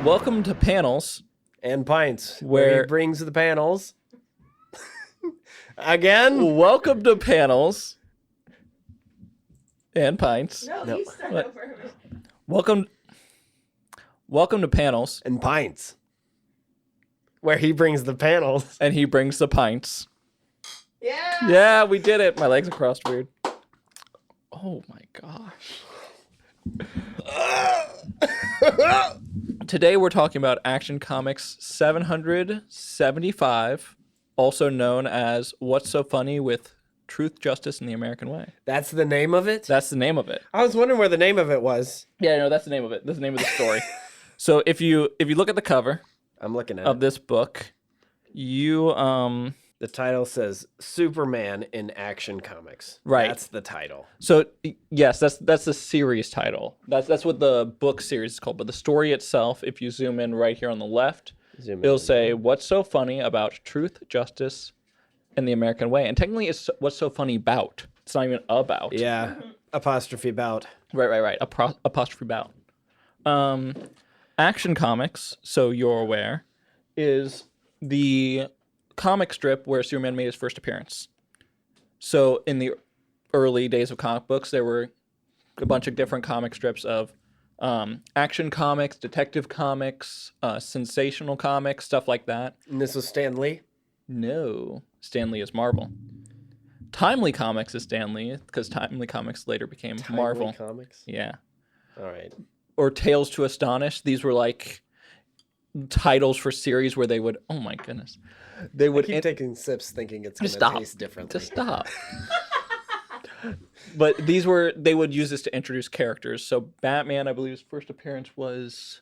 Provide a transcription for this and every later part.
Welcome to Panels and Pints, where he brings the panels. Again? Welcome to Panels and Pints. No, you start over. Welcome to Panels And Pints, where he brings the panels. and he brings the pints. Yeah. Yeah, we did it. My legs are crossed weird. Oh my gosh. Today we're talking about Action Comics 775, also known as What's So Funny with Truth, Justice, and the American Way. That's the name of it? That's the name of it. I was wondering where the name of it was. Yeah, no, that's the name of it. That's the name of the story. So if you look at the cover I'm looking at of it. this book, you The title says Superman in Action Comics. Right. That's the title. So yes, that's the series title. That's what the book series is called. But the story itself, if you zoom in right here on the left, it'll say "What's so funny about truth, justice, and the American way?" And technically, it's what's so funny about. It's not even about. Yeah. Apostrophe bout. Right. Apostrophe about. Action Comics, so you're aware, is the comic strip where Superman made his first appearance. So in the early days of comic books, there were a bunch of different comic strips of action comics, detective comics, sensational comics, stuff like that. And this was Stan Lee? No, Stan Lee is Marvel. Timely Comics is Stan Lee because Timely Comics later became Marvel. Comics? Yeah. All right. Or Tales to Astonish. These were like titles for series where they would, oh my goodness. They would I keep taking sips thinking it's going to stop. taste differently. Just stop. But they would use this to introduce characters. So Batman, I believe his first appearance was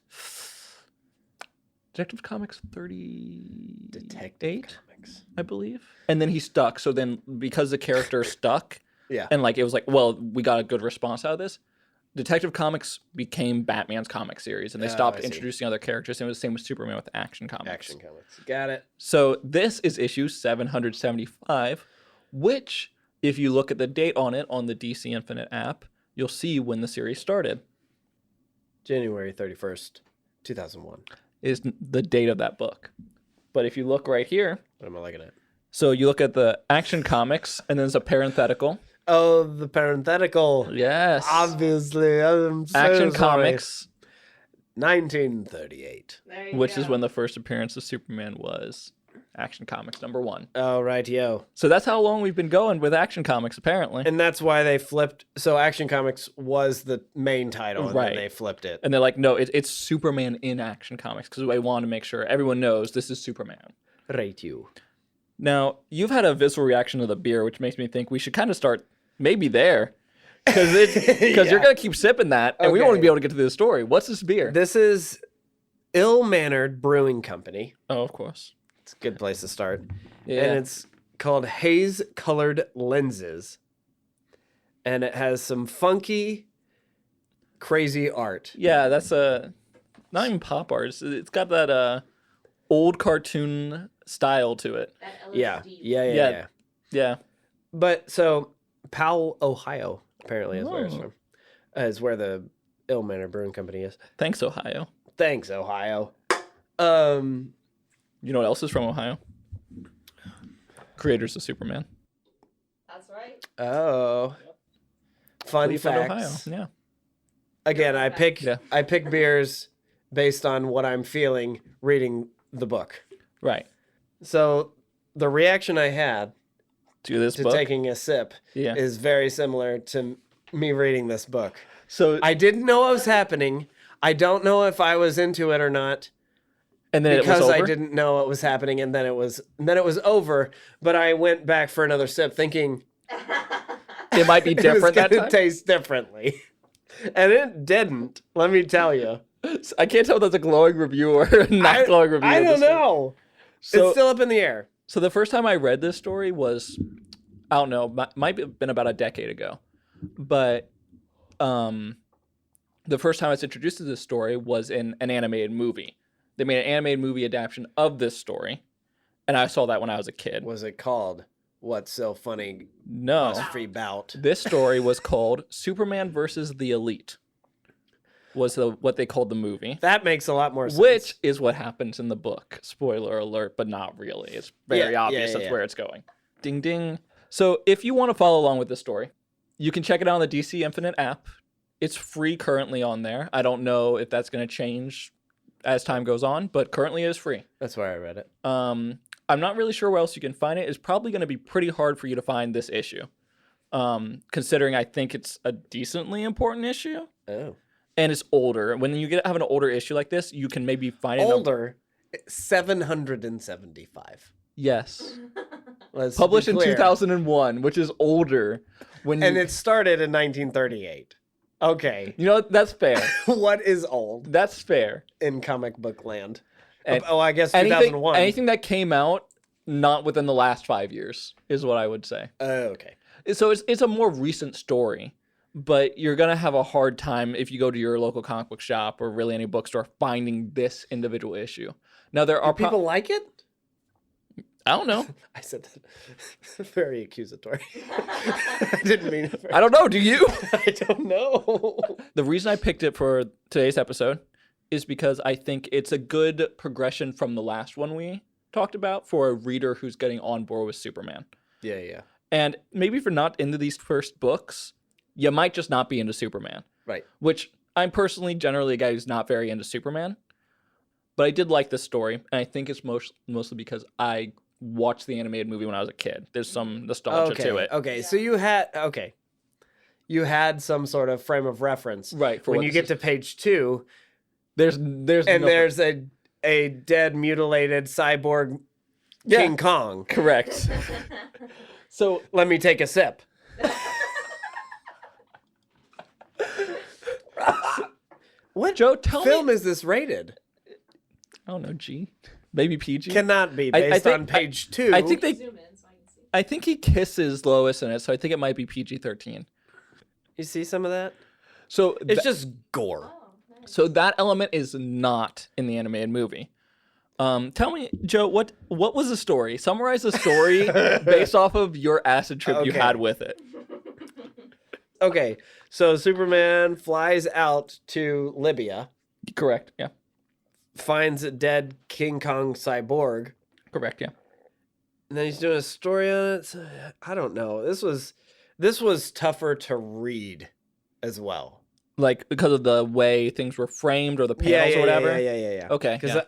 Detective Comics 38, Detective Comics. I believe. And then he stuck. So then because the character stuck, Yeah. and like it was like, well, we got a good response out of this, Detective Comics became Batman's comic series, and they stopped introducing other characters. And it was the same with Superman with Action Comics. Action Comics. Got it. So this is issue 775, which, if you look at the date on it on the DC Infinite app, you'll see when the series started. January 31st, 2001. Is the date of that book. But if you look right here, What am I looking at? so you look at the Action Comics, and then there's a parenthetical. Oh, the parenthetical. Yes. Obviously. I'm so Action sorry. Comics, 1938. There you which go. is when the first appearance of Superman was. Action Comics #1. Oh, right, yo. So that's how long we've been going with Action Comics, apparently. And that's why they flipped. So Action Comics was the main title, and Right. then they flipped it. And they're like, no, it's Superman in Action Comics, because I want to make sure everyone knows this is Superman. Right, you. Now, you've had a visceral reaction to the beer, which makes me think we should kind of start maybe there. Because you're going to keep sipping that, and we Okay. want to be able to get to the story. What's this beer? This is Ill-Mannered Brewing Company. Oh, of course. It's a good place to start. Yeah. And it's called Haze Colored Lenses. And it has some funky, crazy art. Yeah, that's not even pop art. It's got that old cartoon style to it. That Yeah. LSD. Yeah. Yeah. But so Powell, Ohio, apparently is where it's Oh. from. Is where the Ill-Mannered Brewing Company is. Thanks, Ohio. Thanks, Ohio. You know what else is from Ohio? Creators of Superman. That's right. Oh. Fun Cleveland, facts. Ohio. Yeah. Again, I pick Yeah. beers based on what I'm feeling reading the book. Right. So the reaction I had To this to book. taking a sip Yeah. is very similar to me reading this book. So I didn't know what was happening. I don't know if I was into it or not and then because it was over. I didn't know what was happening, and then it was over. But I went back for another sip, thinking It might be it was different that going time. to taste differently, and it didn't. Let me tell you. I can't tell if that's a glowing review or a not glowing review. I of don't this thing. know. So, It's still up in the air. so the first time I read this story was, I don't know, might have been about a decade ago. But the first time I was introduced to this story was in an animated movie. They made an animated movie adaptation of this story. And I saw that when I was a kid. Was it called What's So Funny No. Apostrophe Bout? This story was called Superman versus the Elite. was what they called the movie, That makes a lot more sense. which is what happens in the book. Spoiler alert, but not really. It's very obvious that's where it's going. Ding, ding. So if you want to follow along with this story, you can check it out on the DC Infinite app. It's free currently on there. I don't know if that's going to change as time goes on, but currently it is free. That's where I read it. I'm not really sure where else you can find it. It's probably going to be pretty hard for you to find this issue, considering I think it's a decently important issue. Oh. And it's older. When you have an older issue like this, you can maybe find it. Older, 775. Yes. Let's Published be in clear. 2001, which is older. And it started in 1938. Okay. You know, that's fair. What is old That's fair. in comic book land? And I guess 2001. anything that came out not within the last 5 years is what I would say. Okay. So it's a more recent story, but you're going to have a hard time if you go to your local comic book shop or really any bookstore finding this individual issue. Now, there are Do people like it? I don't know. I said that very accusatory. I didn't mean it. I don't know. Do you? I don't know. The reason I picked it for today's episode is because I think it's a good progression from the last one we talked about for a reader who's getting on board with Superman. Yeah. And maybe if you're not into these first books, you might just not be into Superman. Right. Which I'm personally generally a guy who's not very into Superman. But I did like this story, and I think it's mostly because I watched the animated movie when I was a kid. There's some nostalgia to it. Okay. So you had some sort of frame of reference. Right. For When what you this get to page 2, there's there's a dead, mutilated cyborg King Kong. Correct. So Let me take a sip. What Joe, tell film me. is this rated? I don't know, G. Maybe PG. Cannot be I based think- on page 2. I think they. Zoom in so I can see. I think he kisses Lois in it, so I think it might be PG-13. You see some of that? So It's just gore. Oh, nice. so that element is not in the animated movie. Tell me, Joe, what was the story? Summarize the story based off of your acid trip you Okay. had with it. Okay, so Superman flies out to Libya, Correct. Yeah. finds a dead King Kong cyborg, Correct. Yeah. and then he's doing a story on it. So, I don't know. This was tougher to read as well. Like because of the way things were framed or the panels or whatever. Yeah. Okay. Because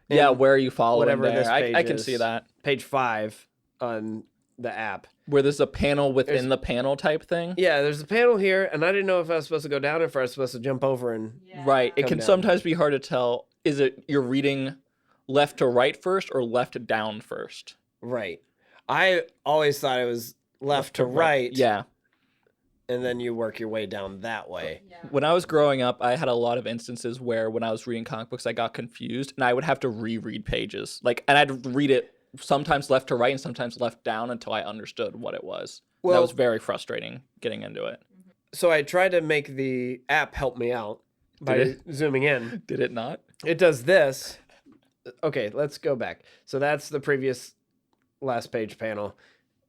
Yeah. Where are you following whatever there? this page I can is. see that. page 5 on the app. Where there's a panel within There's- the panel type thing. Yeah, there's a panel here, and I didn't know if I was supposed to go down or if I was supposed to jump over and. Yeah. Right. It Come can down. sometimes be hard to tell. Is it you're reading left to right first or left to down first? Right. I always thought it was left to right. Yeah. And then you work your way down that way. Yeah. When I was growing up, I had a lot of instances where when I was reading comic books, I got confused and I would have to reread pages. And I'd read it sometimes left to right and sometimes left down until I understood what it was. That Well- was very frustrating getting into it. So I tried to make the app help me out by Did zooming in. Did it not? It does this. Okay, let's go back. So that's the previous last page panel.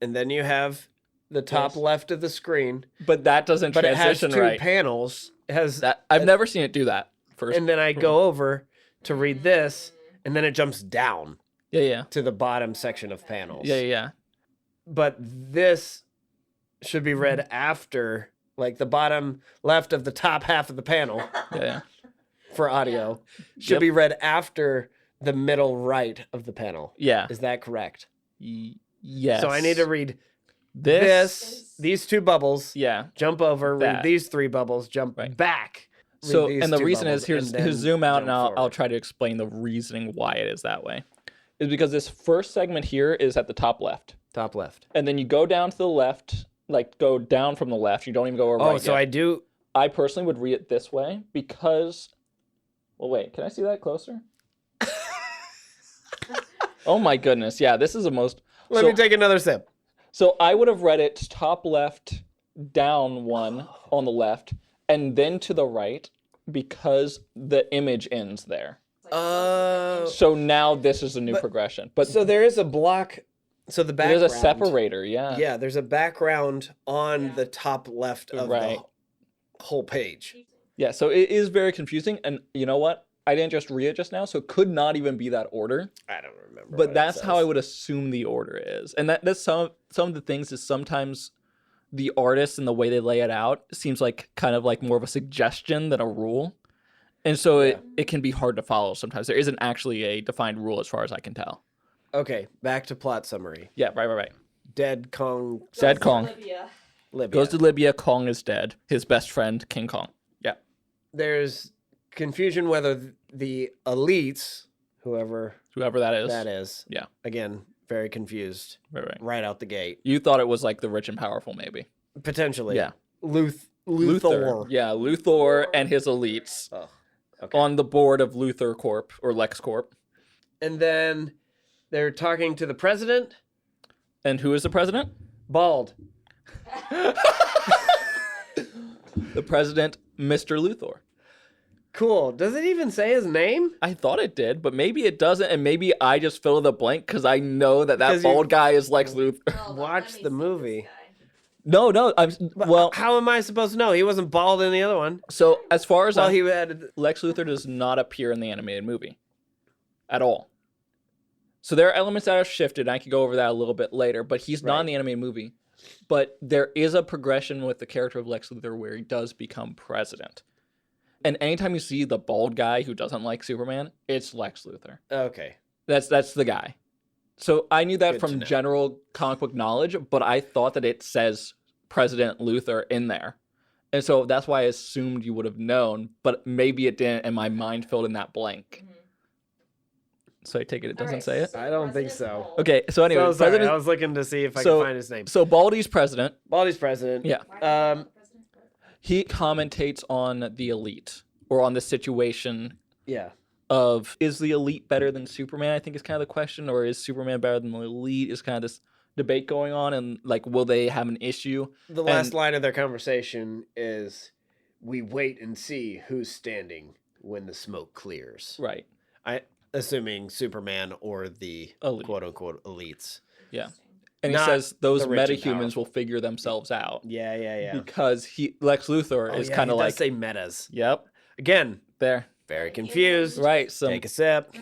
And then you have the top Yes. left of the screen. But that doesn't But it has transition two right. panels. It has That I've never seen it do that. First. and then I go over to read this, and then it jumps down Yeah. to the bottom section of panels. Yeah. But this should be read after, like the bottom left of the top half of the panel Yeah. for audio should Yep. be read after the middle right of the panel. Yeah. Is that correct? Yes. So I need to read this. these two bubbles, Yeah. jump over, That. read these three bubbles, jump Right. back. read So, these and the two reason is bubbles, here's then zoom out, and jump I'll forward. try to explain the reasoning why it is that way. Is because this first segment here is at the top left, Top left. and then you go down to the left, like go down from the left. You don't even go over Oh, right. so yet. I do. I personally would read it this way because. Well, wait. Can I see that closer? Oh my goodness! Yeah, this is the most. Let so, me take another sip. So I would have read it top left, down one on the left, and then to the right because the image ends there. So now this is a new progression. But So there is a block. So the background. there's a separator, yeah. Yeah, there's a background on the top left of Right. the whole page. Yeah, so it is very confusing, and you know what? I didn't just read it just now, so it could not even be that order. I don't remember. But that's how I would assume the order is, and that's some of the things is sometimes the artist and the way they lay it out seems like kind of like more of a suggestion than a rule, and so it can be hard to follow sometimes. There isn't actually a defined rule as far as I can tell. Okay, back to plot summary. Yeah, right. Dead Kong. Dead Kong Libya. goes to Libya. Kong is dead. His best friend, King Kong. Yeah. There's confusion whether the elites, whoever Whoever that is. Yeah. Again, very confused. Right Out the gate. You thought it was like the rich and powerful, maybe. Potentially. Yeah. Luthor. Yeah, Luthor and his elites Oh, okay. on the board of Luthor Corp or Lex Corp. And then they're talking to the president. And who is the president? Bald. The president, Mr. Luthor. Cool. Does it even say his name? I thought it did, but maybe it doesn't, and maybe I just fill the blank because I know that 'Cause bald guy is Lex Luthor. Oh, Watch the movie. No, well, How am I supposed to know? He wasn't bald in the other one. so as far as Well, I, he had. Lex Luthor does not appear in the animated movie at all. So there are elements that are shifted. And I could go over that a little bit later, but he's not in the animated movie. But there is a progression with the character of Lex Luthor where he does become president. And anytime you see the bald guy who doesn't like Superman, it's Lex Luthor. Okay. That's the guy. So I knew that Good to from know. general comic book knowledge, but I thought that it says President Luthor in there. And so that's why I assumed you would have known, but maybe it didn't, and my mind filled in that blank. So I take it doesn't say it? I don't think so. Okay, so anyway, So sorry, President, I was looking to see if I So- could find his name. so Baldy's president. Baldy's president. Yeah. He commentates on the elite, or on the situation Yeah. of, is the elite better than Superman, I think is kind of the question, or is Superman better than the elite, is kind of this debate going on, and like, will they have an issue? The last And- line of their conversation is, "We wait and see who's standing when the smoke clears." Right. Assuming Superman or the Elite. quote unquote elites. Yeah. And he Not says those the rich and metahumans powerful. will figure themselves out Yeah. because Lex Luthor is kind of he like, does say metas. yep, Again, there. very confused. Right. Some Take a sip.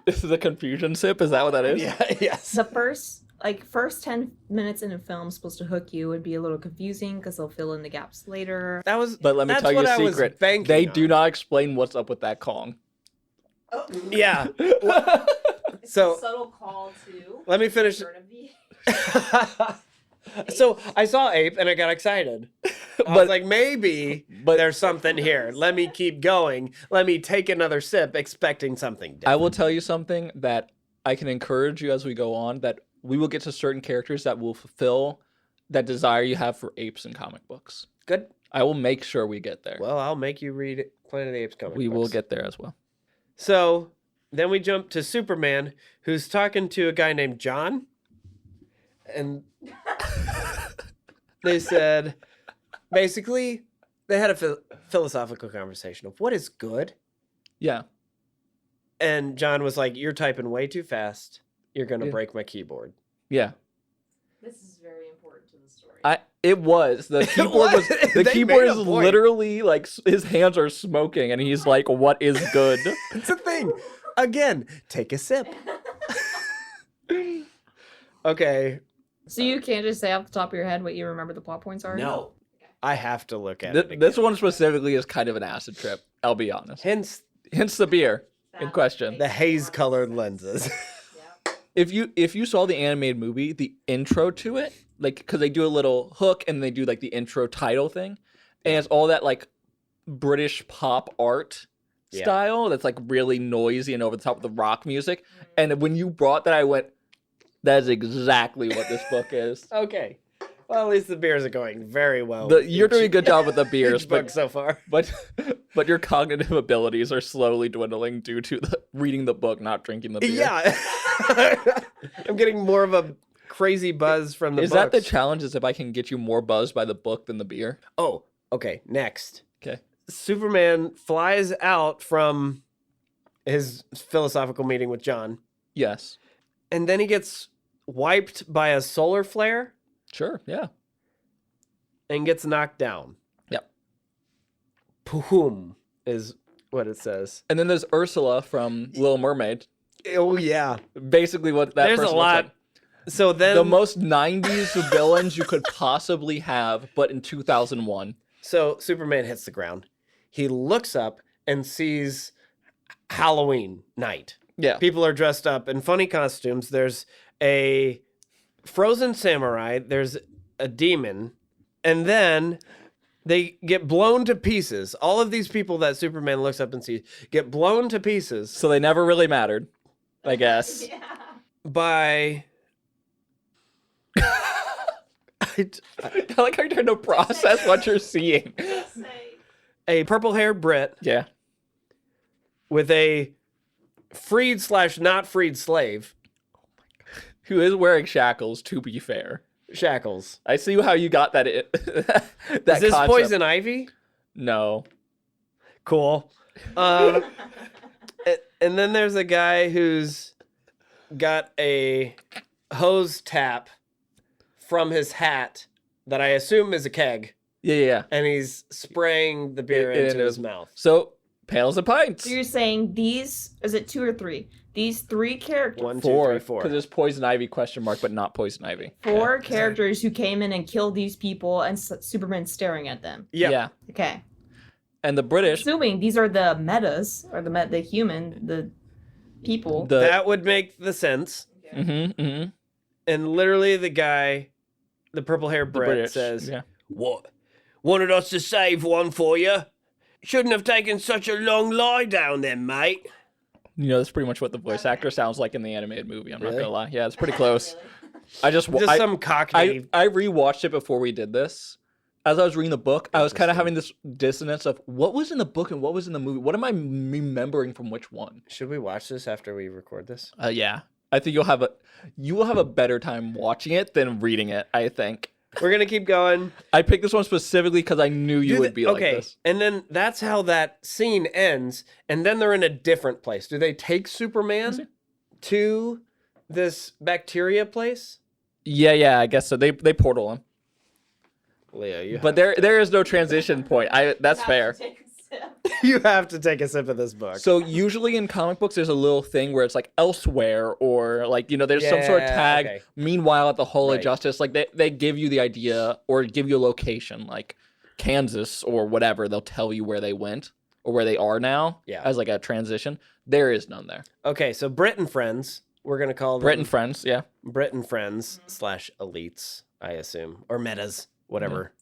this is a confusion sip. Is that what that is? Yes. The first 10 minutes in a film supposed to hook you would be a little confusing because they'll fill in the gaps later. That was. But let me that's tell you what a I was secret. banking They on. do not explain what's up with that Kong. Oh, Yeah. it's So- a subtle call to Let me finish. Bird of the- So I saw Ape and I got excited. I was like, maybe there's something here. Let me keep going. Let me take another sip, expecting something different. I will tell you something that I can encourage you as we go on, that we will get to certain characters that will fulfill that desire you have for apes in comic books. Good. I will make sure we get there. Well, I'll make you read Planet of the Apes comic We books. will get there as well. So then we jump to Superman, who's talking to a guy named John. And they said, basically, they had a philosophical conversation of what is good. Yeah. And John was like, "You're typing way too fast. You're going to Yeah. break my keyboard." Yeah. This is very important to the story. It was. The keyboard was was. the They keyboard made is a point. literally like his hands are smoking and he's like, "What is good?" It's a thing. Again, take a sip. Okay. So you can't just say off the top of your head what you remember the plot points are? No. I have to look at it again. This one specifically is kind of an acid trip, I'll be honest. Hence Hence the beer in question. the haze colored lenses. If you saw the animated movie, the intro to it, like, because they do a little hook and they do like the intro title thing, and it's all that like British pop art Yeah. style that's like really noisy and over the top of the rock music. And when you brought that, I went, "That is exactly what this book is." Okay. Well, at least the beers are going very well. You're doing a good job with the beers, each book but so far. but your cognitive abilities are slowly dwindling due to reading the book, not drinking the beer. Yeah. I'm getting more of a crazy buzz from the Is that the books. challenge? Is if I can get you more buzzed by the book than the beer? Oh, okay. Next. Okay. Superman flies out from his philosophical meeting with John, Yes. and then he gets wiped by a solar flare Sure. Yeah. and gets knocked down. Yep. Pahum is what it says. And then there's Ursula from Little Mermaid. Oh, yeah. Basically what that There's a person lot. looks like. So then... The most 90s villains you could possibly have, but in 2001. So Superman hits the ground. He looks up and sees Halloween night. Yeah. People are dressed up in funny costumes. There's a frozen samurai. There's a demon. And then they get blown to pieces. All of these people that Superman looks up and sees get blown to pieces So they never really mattered, I guess. Yeah. by... I like how you're trying to process what you're seeing. a purple-haired Brit Yeah. with a freed/not freed slave, Who is wearing shackles, to be fair. shackles. I see how you got that. That Is this concept. Poison Ivy? No. Cool. And then there's a guy who's got a hose tap from his hat that I assume is a keg, Yeah. and he's spraying the beer It- into it his is. mouth. So, Panels and Pints. So you're saying these, is it 2 or 3? These 3 characters, 1, 2, 4. 3, 4. Because there's Poison Ivy question mark, but not Poison Ivy. 4 characters who came in and killed these people and Superman staring at them. Yeah. Okay. And the British, Assuming these are the metas, or the human, the people. That would make the sense. Mm-hmm. And literally the guy, the purple-haired The Brit, British says, yeah. "What? Wanted us to save one for you? Shouldn't have taken such a long lie down then, mate." You know, that's pretty much what the voice actor sounds like in the animated movie. I'm not Really? gonna lie. Yeah, it's pretty close. I just Just some cockney. I rewatched it before we did this. As I was reading the book, I was kind of having this dissonance of what was in the book and what was in the movie. What am I remembering from which one? Should we watch this after we record this? Yeah, I think you will have a better time watching it than reading it. I think We're gonna keep going. I picked this one specifically because I knew you would be like this. And then that's how that scene ends. And then they're in a different place. Do they take Superman to this bacteria place? Yeah, I guess so. They portal him, Leo, you but there is no transition point. That's fair. you have to take a sip of this book. So usually in comic books, there's a little thing where it's like elsewhere or like, you know, there's some sort of Yeah, tag. okay. Meanwhile, at the Hall Right. of Justice, like they give you the idea or give you a location like Kansas or whatever. They'll tell you where they went or where they are now as like a transition. There is none there. Okay, so Brit and Friends. We're gonna call them Brit and Friends, yeah. Brit and Friends / elites, I assume, or metas, whatever.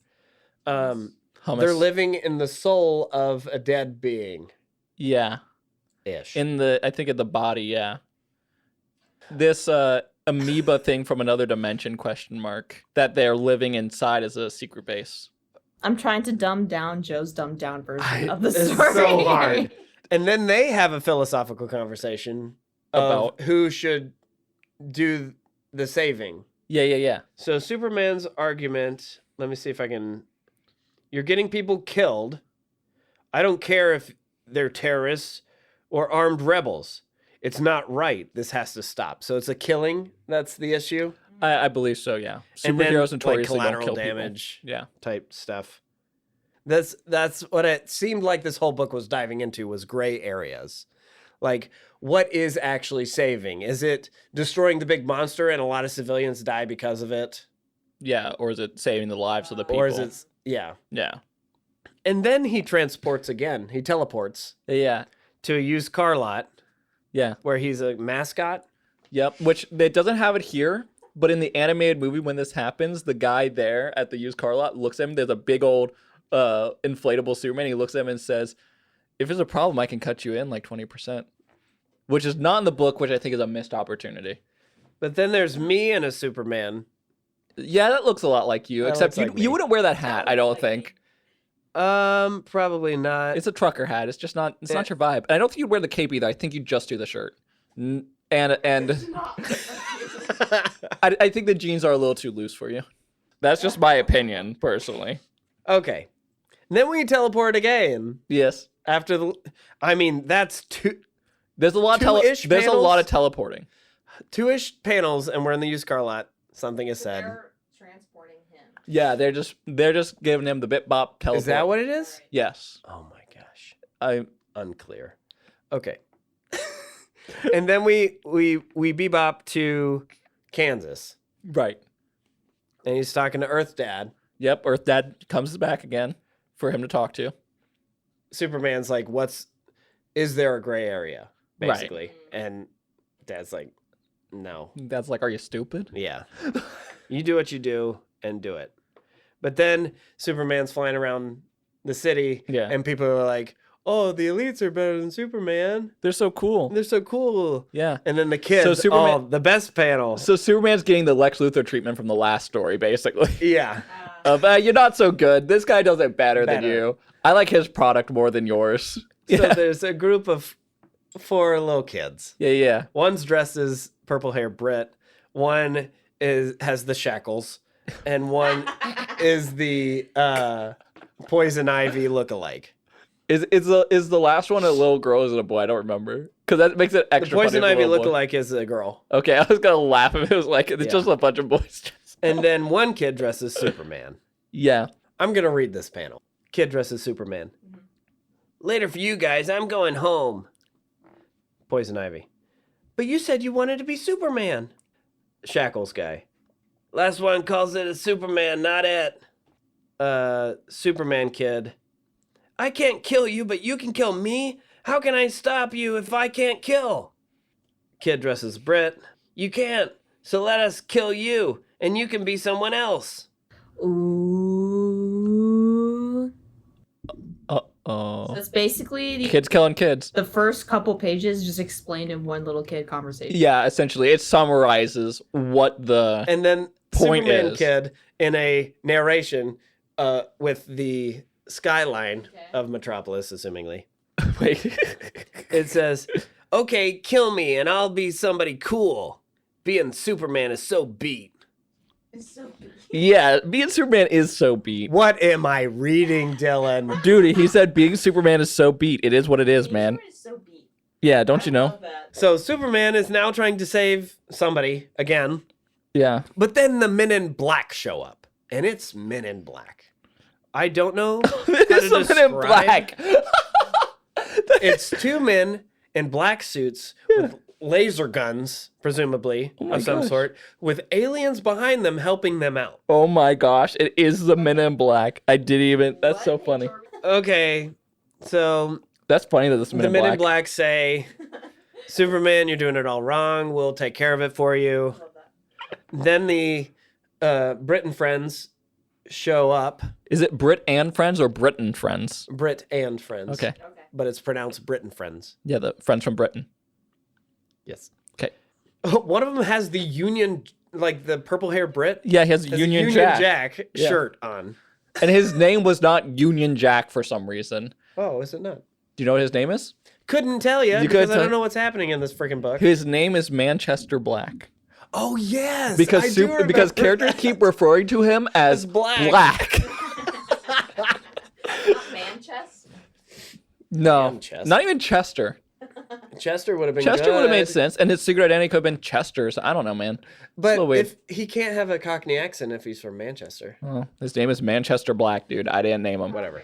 Hummus. They're living in the soul of a dead being. Yeah. Ish. I think in the body, yeah. This amoeba thing from another dimension question mark that they're living inside as a secret base. I'm trying to dumb down Joe's dumbed down version of the It's story. so hard. And then they have a philosophical conversation About- of who should do the saving. Yeah. So Superman's argument, let me see if I can... You're getting people killed. I don't care if they're terrorists or armed rebels. It's not right. This has to stop. So it's a killing that's the issue. I believe so, yeah. And then, Superheroes notoriously like, don't collateral kill damage people. Yeah. type stuff. That's what it seemed like this whole book was diving into, was gray areas. Like, what is actually saving? Is it destroying the big monster and a lot of civilians die because of it? Yeah, or is it saving the lives of the people? Or is it... Yeah. Yeah. And then he transports again. He teleports Yeah. to a used car lot Yeah. where he's a mascot. Yep. Which it doesn't have it here, but in the animated movie when this happens, the guy there at the used car lot looks at him. There's a big old inflatable Superman. He looks at him and says, "If there's a problem, I can cut you in like 20%." Which is not in the book, which I think is a missed opportunity. But then there's me and a Superman. Yeah, that looks a lot like you, That except looks like me. you wouldn't wear that hat, I don't think. Probably not. It's a trucker hat. It's just not. It's not your vibe. I don't think you'd wear the cape either. I think you'd just do the shirt. And I think the jeans are a little too loose for you. That's just my opinion, personally. Okay. And then we teleport again. Yes. After the... I mean, that's There's a lot. Two-ish There's a lot panels? of teleporting. two-ish panels, and we're in the used car lot. Something is said. They're transporting him. Yeah, they're just giving him the bit bop teleport. Is that what it is? Yes. Oh my Unclear. Okay. And then we bebop to Kansas, Right. and he's talking to Earth Dad. Yep. Earth Dad comes back again for him to talk to. Superman's like, is there a gray area? Right. Basically. And Dad's like, no. Dad's like, are you stupid? Yeah. You do what you do and do it. But then Superman's flying around the city, Yeah. and people are like, oh, the elites are better than Superman. They're so cool. They're so cool. Yeah. And then the kids, the best panel. So Superman's getting the Lex Luthor treatment from the last story, basically. Yeah. You're not so good. This guy does it better than you. I like his product more than yours. So Yeah. there's a group of 4 little kids. Yeah. One's dressed as purple hair Brit. One has the shackles. And one is the Poison Ivy lookalike. Is the last one a little girl or is it a boy? I don't remember. Because that makes it The extra Poison funny. Ivy If a little boy. lookalike is a girl. Okay, I was gonna laugh if it was like it's Yeah. just a bunch of boys. And then one kid dresses Superman. Yeah. I'm going to read this panel. Kid dresses Superman. Later for you guys, I'm going home. Poison Ivy. But you said you wanted to be Superman. Shackles guy. Last one calls it a Superman, not it. Superman kid. I can't kill you, but you can kill me. How can I stop you if I can't kill? Kid dresses Brit. You can't, so let us kill you, and you can be someone else. Ooh. Uh-oh. So it's basically Kids killing kids. the first couple pages just explained in one little kid conversation. Yeah, essentially. It summarizes what the And then point Superman is. kid in a narration with the skyline of Metropolis, assumingly. Wait. It says, okay, kill me and I'll be somebody cool. Being Superman is so beat. Yeah, being Superman is so beat. What am I reading, Dylan? Dude, he said being Superman is so beat. It is what it is, man. So beat. Yeah, don't you know? So Superman is now trying to save somebody again, Yeah. but then the Men in Black show up, and it's Men in Black. I don't know how It to is the Men in describe. Black. It's 2 men in black suits with laser guns, presumably, my of some gosh. sort, with aliens behind them helping them out. Oh my gosh, it is the Men in Black. I didn't even. That's so funny. Okay, so That's funny that this Men the in Men Black. in Black say, Superman, you're doing it all wrong. We'll take care of it for you. Then the Brit and friends show up. Is it Brit and Friends or Britain Friends? Brit and friends. Okay. But it's pronounced Brit and friends. Yeah, the friends from Britain. Yes. Okay. One of them has the Union, like the purple hair Brit. Yeah, he has has Union a Jack. Yeah. shirt on. And his name was not Union Jack for some reason. Oh, is it not? Do you know what his name is? Couldn't tell you because couldn't I tell- don't know what's happening in this freaking book. His name is Manchester Black. Oh yes, Because I do because remember characters that. keep referring to him as Black. Black. Manchester? No, Manchester. not even Chester. Chester would have been Chester would have made good. sense, and his secret identity could have been Chester's. I don't know, man. But It's a little weird. if he can't have a Cockney accent if he's from Manchester, Oh, his name is Manchester Black, dude. I didn't name him. whatever.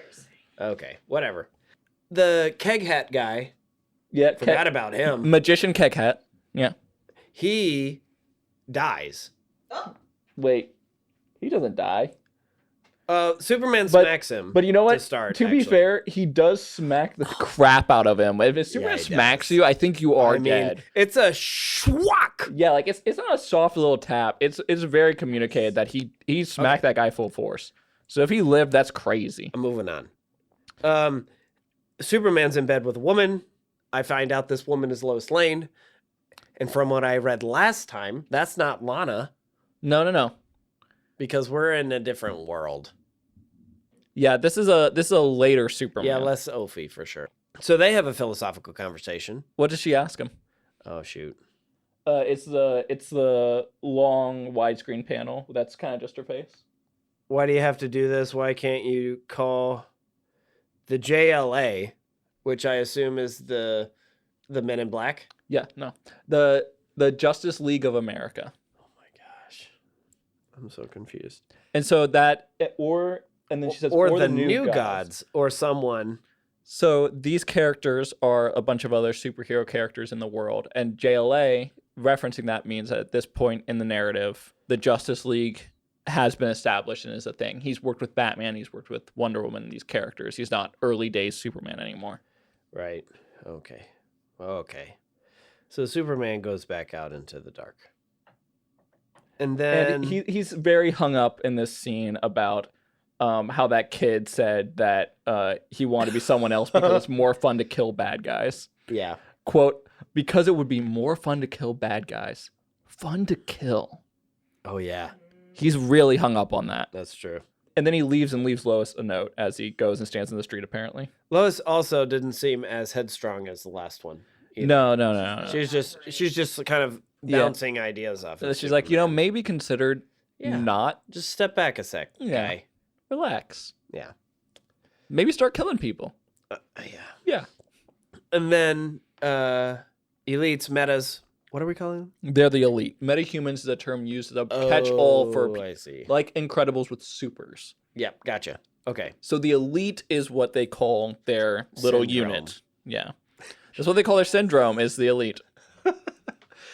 Okay, whatever. The keg hat guy, Yeah, forgot about him. Magician Keg Hat. Yeah. He dies. Wait, he doesn't die. Superman But- smacks him. But you know what? To start, be actually. fair, he does smack the crap out of him. If Superman he smacks does. you, I think you are I mean, dead. it's a schwack. Yeah, like it's not a soft little tap. It's very communicated that he smacked that guy full force. So if he lived, that's crazy. I'm moving on. Superman's in bed with a woman. I find out this woman is Lois Lane. And from what I read last time, that's not Lana No. because we're in a different world. Yeah, this is a later Superman. Yeah, less Ophi for sure. So they have a philosophical conversation. What does she ask him? Oh shoot. It's the long widescreen panel. That's kind of just her face. Why do you have to do this? Why can't you call the JLA, which I assume is the Men in Black? Yeah, no. The Justice League of America. Oh my gosh. I'm so confused. And so that and then she says Or the new gods or someone So these characters are a bunch of other superhero characters in the world, and JLA, referencing that, means that at this point in the narrative, the Justice League has been established and is a thing. He's worked with Batman, he's worked with Wonder Woman, these characters. He's not early days Superman anymore. Right. Okay. So Superman goes back out into the dark. And then... And he's very hung up in this scene about how that kid said that he wanted to be someone else because it's more fun to kill bad guys. Yeah. Quote, because it would be more fun to kill bad guys. Fun to kill. Oh, yeah. He's really hung up on that. That's true. And then he leaves and leaves Lois a note as he goes and stands in the street, apparently. Lois also didn't seem as headstrong as the last one. Either. No. She's just kind of bouncing ideas off. She's like, maybe considered not. Just step back a sec, guy. Relax. Yeah. Maybe start killing people. Yeah. And then elites, metas. What are we calling them? They're the elite. Metahumans is a term used as a catch-all for I see. like Incredibles with supers. Yep, gotcha. Okay. So the elite is what they call their little Syndrome. unit. Yeah. That's what they call their syndrome, is the elite.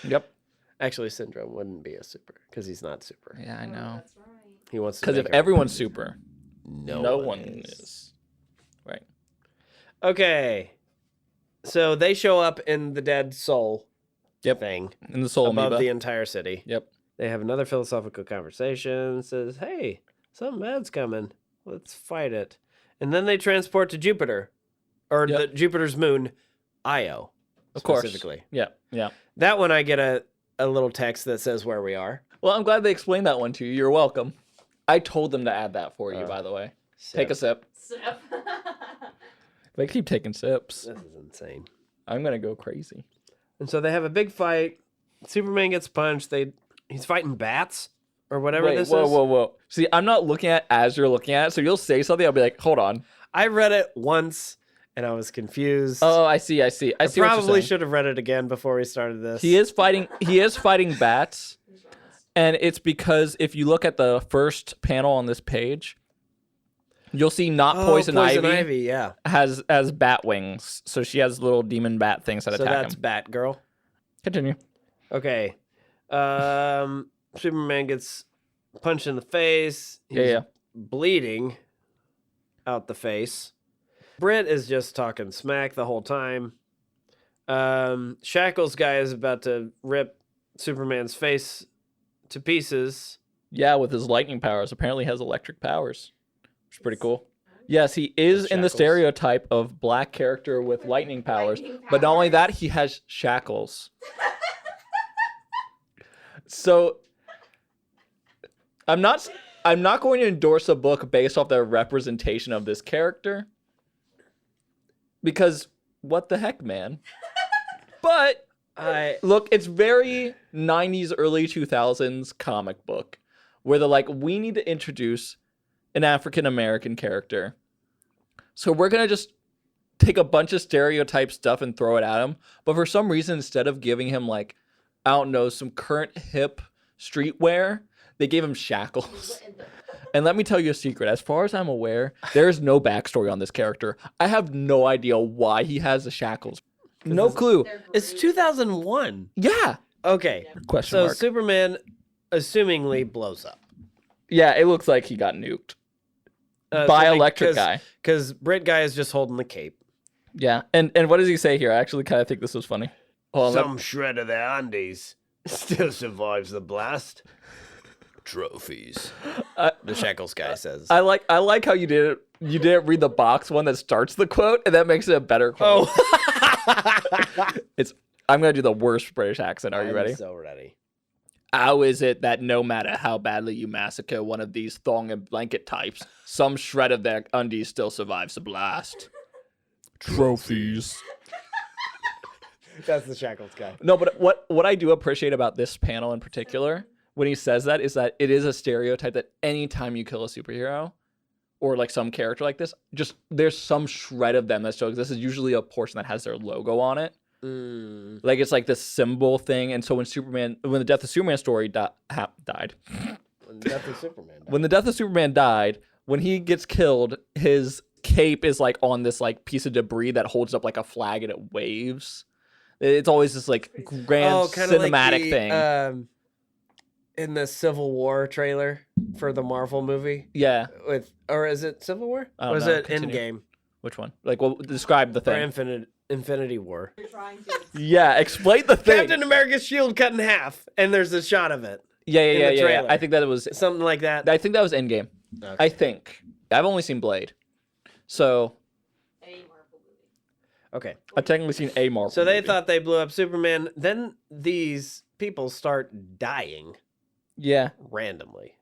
Yep. Actually, Syndrome wouldn't be a super because he's not super. Yeah, I know. That's right. He wants to. Because if make everyone's super, no one is. Right. Okay. So they show up in the dead soul thing In the soul above amoeba. the entire city. Yep. They have another philosophical conversation. Says, "Hey, something bad's coming. Let's fight it." And then they transport to Jupiter, or the Jupiter's moon, Io. Of course. Specifically. Yeah. That one I get a little text that says where we are. Well, I'm glad they explained that one to you. You're welcome. I told them to add that for you, by the way. Take a sip. They keep taking sips. This is insane. I'm going to go crazy. And so they have a big fight. Superman gets punched. He's fighting bats or whatever this is. Whoa. See, I'm not looking at it as you're looking at it, so you'll say something, I'll be like, hold on. I read it once and I was confused. Oh, I see. I see what you're probably saying. should have read it again before we started this. He is fighting bats. And it's because if you look at the first panel on this page, you'll see Poison Ivy yeah. has bat wings. So she has little demon bat things that attack that's him. Batgirl. Continue. Okay. Superman gets punched in the face. He's bleeding out the face. Britt is just talking smack the whole time. Shackles guy is about to rip Superman's face to pieces. Yeah, with his lightning powers. Apparently has electric powers, which is pretty cool. Yes, he is in the stereotype of black character with lightning powers. But not only that, he has shackles. So I'm not going to endorse a book based off their representation of this character. Because what the heck, man? But look, it's very 90s, early 2000s comic book where they're like, we need to introduce an African-American character. So we're going to just take a bunch of stereotype stuff and throw it at him. But for some reason, instead of giving him like, I don't know, some current hip streetwear, they gave him shackles. And let me tell you a secret. As far as I'm aware, there is no backstory on this character. I have no idea why he has the shackles. No clue. It's 2001. Yeah. Okay. Question so mark. Superman assumingly blows up. Yeah, it looks like he got nuked by electric guy. Because Brit guy is just holding the cape. Yeah. And what does he say here? I actually kind of think this was funny. Some shred of the Andes still survives the blast. Trophies. The Shackles guy says. I like how you didn't read the box one that starts the quote, and that makes it a better quote. I'm gonna do the worst British accent. Are you ready? I'm so ready. How is it that no matter how badly you massacre one of these thong and blanket types, some shred of their undies still survives the blast? Trophies. That's the Shackles guy. No, but what I do appreciate about this panel in particular, when he says that, is that it is a stereotype that anytime you kill a superhero or like some character like this, just there's some shred of them that still exists. This is usually a portion that has their logo on it. Like it's like this symbol thing. And so when the Death of Superman story died. When the Death of Superman died. When the Death of Superman died, when he gets killed, his cape is like on this like piece of debris that holds up like a flag and it waves. It's always this like grand cinematic thing. In the Civil War trailer for the Marvel movie. Yeah. Or is it Civil War? I don't Or is know. it Continue. Endgame? Which one? Like, well, describe the Or thing. Infinity War. Yeah, explain the thing. Captain America's shield cut in half, and there's a shot of it. Yeah. trailer. I think that it was. Something like that. I think that was Endgame. Okay. I think. I've only seen Blade, so Okay. I've technically seen a Marvel. So they movie. thought they blew up Superman. Then these people start dying Yeah, randomly.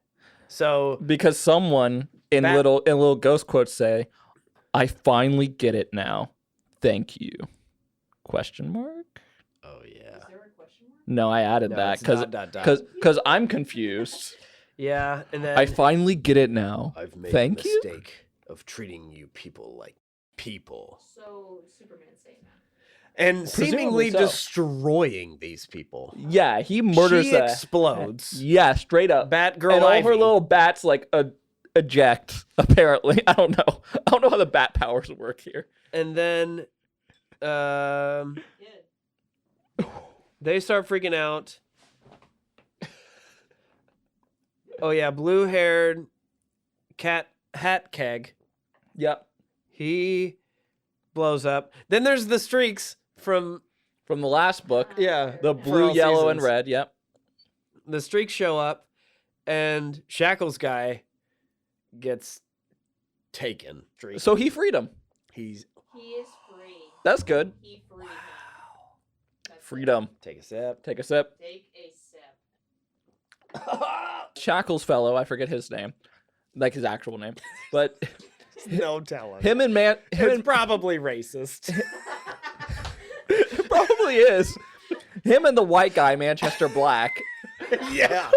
So because someone in little ghost quotes say, "I finally get it now. Thank you?" Question mark. oh yeah. No, I added No, that it's ... because I'm confused. Yeah, and then I finally get it now. I've made Thank the you. mistake of treating you people like people. So Superman's saying that. And Presumably seemingly so. destroying these people. Yeah, he murders She that. explodes. Yeah, straight up. Batgirl And all Ivy. her little bats like eject. Apparently, I don't know. I don't know how the bat powers work here. And then they start freaking out. Oh yeah, blue-haired hat keg. Yep. He blows up. Then there's the streaks from From the last book, yeah, the for blue, all yellow, and seasons. red. Yep. The streaks show up, and Shackles' gets taken. Streak. So he freed him. He is free. That's good. He freed him. That's it. Freedom. Take a sip. Take a sip. Take a sip. Shackles fellow, I forget his name, like his actual name, but No telling. him and It's probably racist. it probably is. Him and the white guy, Manchester Black, Yeah.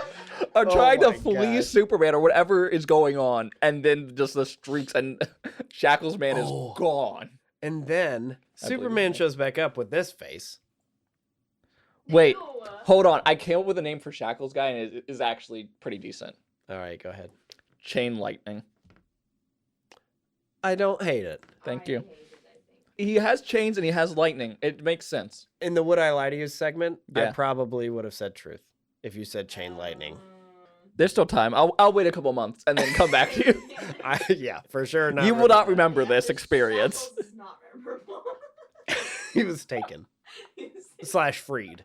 are Oh trying to my flee God. Superman or whatever is going on, and then just the streaks and Shackles man is Oh. gone. And then I believe Superman it. shows back up with this face. Wait, Ew. hold on. I came up with a name for Shackles guy, and it is actually pretty decent. All right, go ahead. Chain Lightning. I don't hate it. Thank I you. hate it, I think. He has chains and he has lightning. It makes sense. In the Would I Lie to You segment, I Yeah. probably would have said truth if you said chain lightning. There's still time. I'll wait a couple months and then come back to you. Yeah, for sure. You will not remember. remember this experience. Shackles is not memorable. He was taken / freed.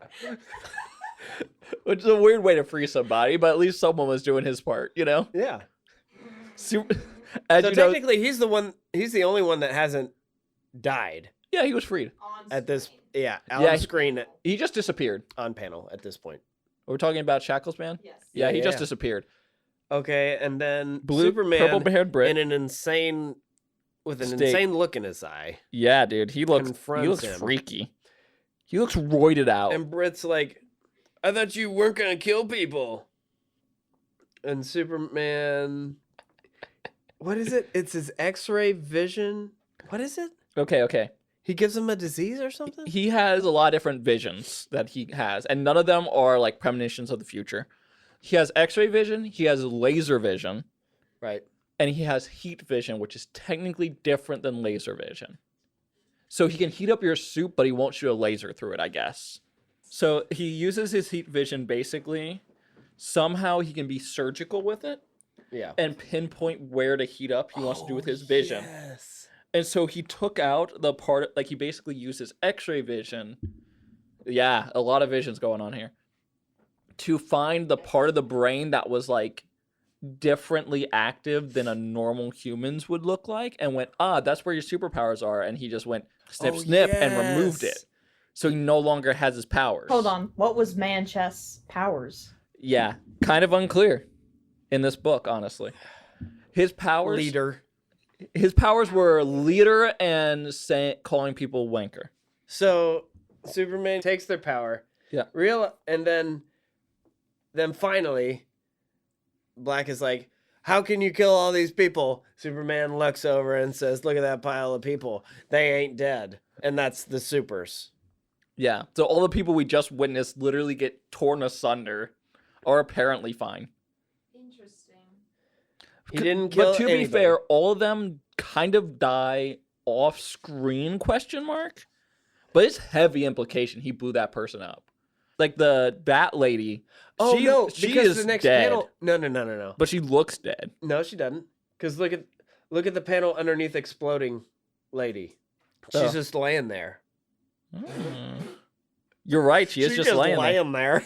Which is a weird way to free somebody, but at least someone was doing his part, you know? Yeah. As So you know, technically, he's the only one that hasn't died yeah, he was freed. On at this. screen. Yeah, Yeah, on he- screen, He just disappeared. on panel at this point. We're talking about Shackles man? Yes. Yeah, he Yeah, just yeah. disappeared. Okay, and then Blue, Superman purple-haired Brit. in an insane Steak. insane look in his eye. Yeah, dude, he looks confronts him. freaky. He looks roided out. And Brit's like, I thought you weren't gonna kill people. And Superman, what is it? It's his X-ray vision. What is it? Okay. He gives him a disease or something? He has a lot of different visions that he has, and none of them are like premonitions of the future. He has X-ray vision, he has laser vision, Right. and he has heat vision, which is technically different than laser vision. So he can heat up your soup, but he won't shoot a laser through it, I guess. So he uses his heat vision basically. Somehow he can be surgical with it Yeah. and pinpoint where to heat up he wants to do with his vision. Yes. And so he took out the part, like he basically used his X-ray vision. Yeah, a lot of visions going on here. To find the part of the brain that was like differently active than a normal humans would look like, and went, that's where your superpowers are. And he just went snip, Oh, snip, and removed yes. it. So he no longer has his powers. Hold on. What was Manchest's powers? Yeah, kind of unclear in this book, honestly. His powers. Leader. His powers were leader and calling people wanker. So Superman takes their power. Yeah. And then finally, Black is like, how can you kill all these people? Superman looks over and says, look at that pile of people. They ain't dead. And that's the supers. Yeah. So all the people we just witnessed literally get torn asunder are apparently fine. Interesting. He didn't kill But to be anybody. fair, all of them kind of die off screen ? But it's heavy implication he blew that person up. Like the bat lady. Oh she, no, she because is the next dead, panel. No. but she looks dead. No, she doesn't. Because look at the panel underneath exploding lady. She's Oh. just laying there. You're right. She is She's just laying there. there.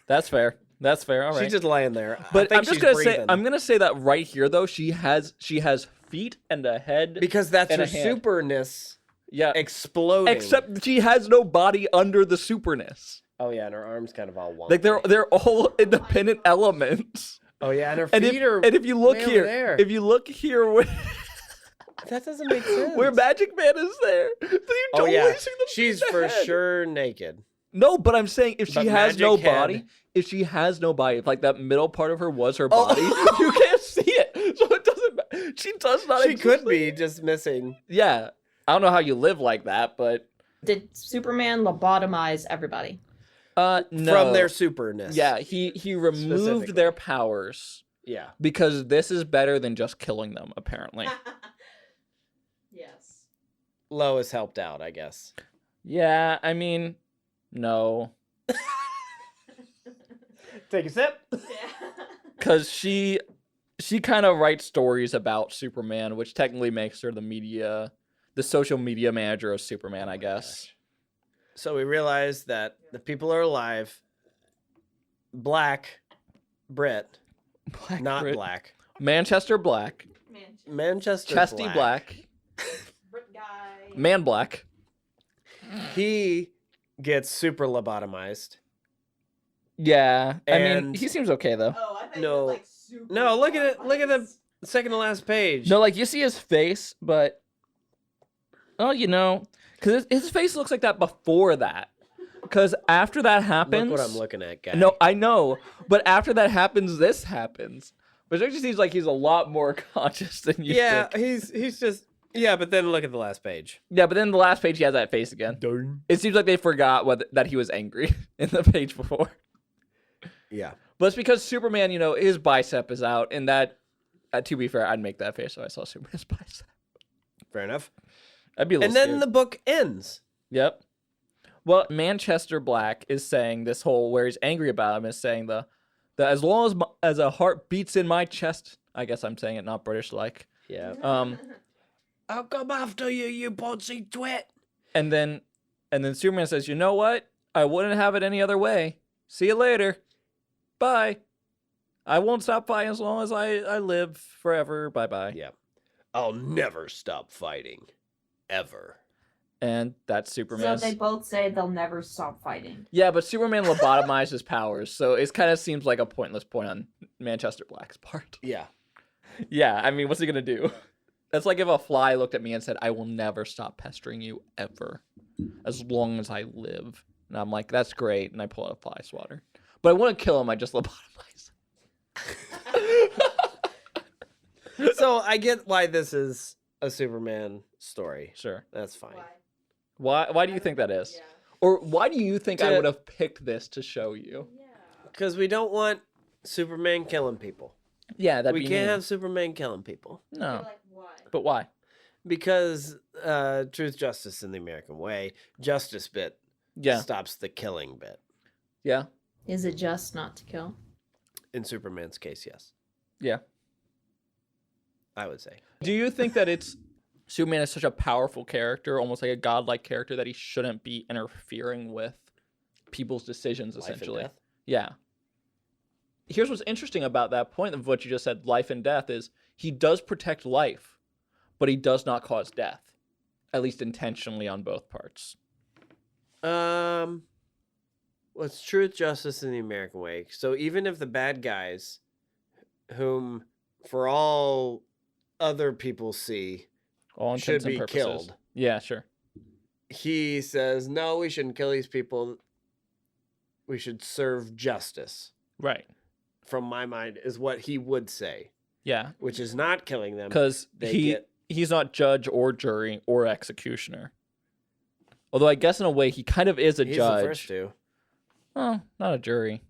That's fair. That's fair. All right. She's just laying there. But I I'm think just she's gonna breathing. say I'm gonna say that right here though she has feet and a head because that's and her a hand. superness Yeah. exploding. Except she has no body under the superness. Oh yeah, and her arms kind of all wonky. Like they're all independent elements. Oh yeah, and her And feet are. if you look way over here, there. if you look here where, that doesn't make sense. where Magic Man is there, then you Oh totally yeah, see the she's feet and for the head. sure naked. No, but I'm saying if she But has no Magic body, Head- if she has no body, if like that middle part of her was her Oh. body, you can't see it. So it doesn't matter. She does not She exist. could be just missing. Yeah. I don't know how you live like that, but Did Superman lobotomize everybody? no. From their superness. Yeah, he removed Specifically. their powers Yeah. because this is better than just killing them, apparently. Yes. Lois helped out, I guess. Yeah, I mean, no. Take a sip. Because she kind of writes stories about Superman, which technically makes her the social media manager of Superman, I guess. So we realize that the people are alive. Black, Brit, Black not Brit. black. Manchester Black. Manchester Chesty Black. Brit guy. Man Black. He gets super lobotomized. Yeah. I mean, And- he seems okay, though. Oh, I thought No. you were, like super. No, look at it. Look at the second to last page. No, like, you see his face, but... Oh, you know... Because his face looks like that before that. Because after that happens... Look what I'm looking at, guys. No, I know. But after that happens, this happens. But it actually seems like he's a lot more conscious than you Yeah, think. he's just. Yeah, but then look at the last page. Yeah, but then the last page, he has that face again. It seems like they forgot that he was angry in the page before. Yeah. But it's because Superman, you know, his bicep is out. And that, to be fair, I'd make that face if I saw Superman's bicep. Fair enough. I'd be a little And then scared. the book ends. Yep. Well, Manchester Black is saying this whole where he's angry about him is saying that as long as a heart beats in my chest, I guess I'm saying it not British like. Yeah. I'll come after you, you botsy twit. And then Superman says, "You know what? I wouldn't have it any other way. See you later. Bye. I won't stop fighting as long as I live forever. Bye-bye." Yeah. I'll never stop fighting. Ever. And that's So Superman's. they both say they'll never stop fighting. Yeah, but Superman lobotomized his powers, so it kind of seems like a pointless point on Manchester Black's part. Yeah. Yeah, I mean, what's he gonna do? That's like if a fly looked at me and said, "I will never stop pestering you ever, as long as I live." And I'm like, "That's great," and I pull out a fly swatter. But I wouldn't kill him. I just lobotomize him. So I get why this is a Superman story. Sure. That's fine. Why do you think that is? Or why do you think I To- would have picked this to show you? Because we don't want Superman killing people. Yeah, that'd We be can't mean. have Superman killing people. No, Why? but why? Because truth, justice in the American way, justice bit Yeah, stops the killing bit. yeah, Is it just not to kill? In Superman's case, yes. yeah. I would say. Do you think that it's Superman is such a powerful character, almost like a godlike character, that he shouldn't be interfering with people's decisions, Life and essentially? death? Yeah. Here's what's interesting about that point of what you just said, life and death, is he does protect life, but he does not cause death, at least intentionally on both parts. What's truth, justice in the American way? So even if the bad guys, whom for all other people see, All should intents and be purposes. killed, Yeah, sure. he says, no, we shouldn't kill these people. We should serve justice. Right. From my mind, is what he would say, Yeah. which is not killing them. Because he's not judge or jury or executioner. Although I guess in a way he kind of is a He's judge. the first two. Oh, not a jury.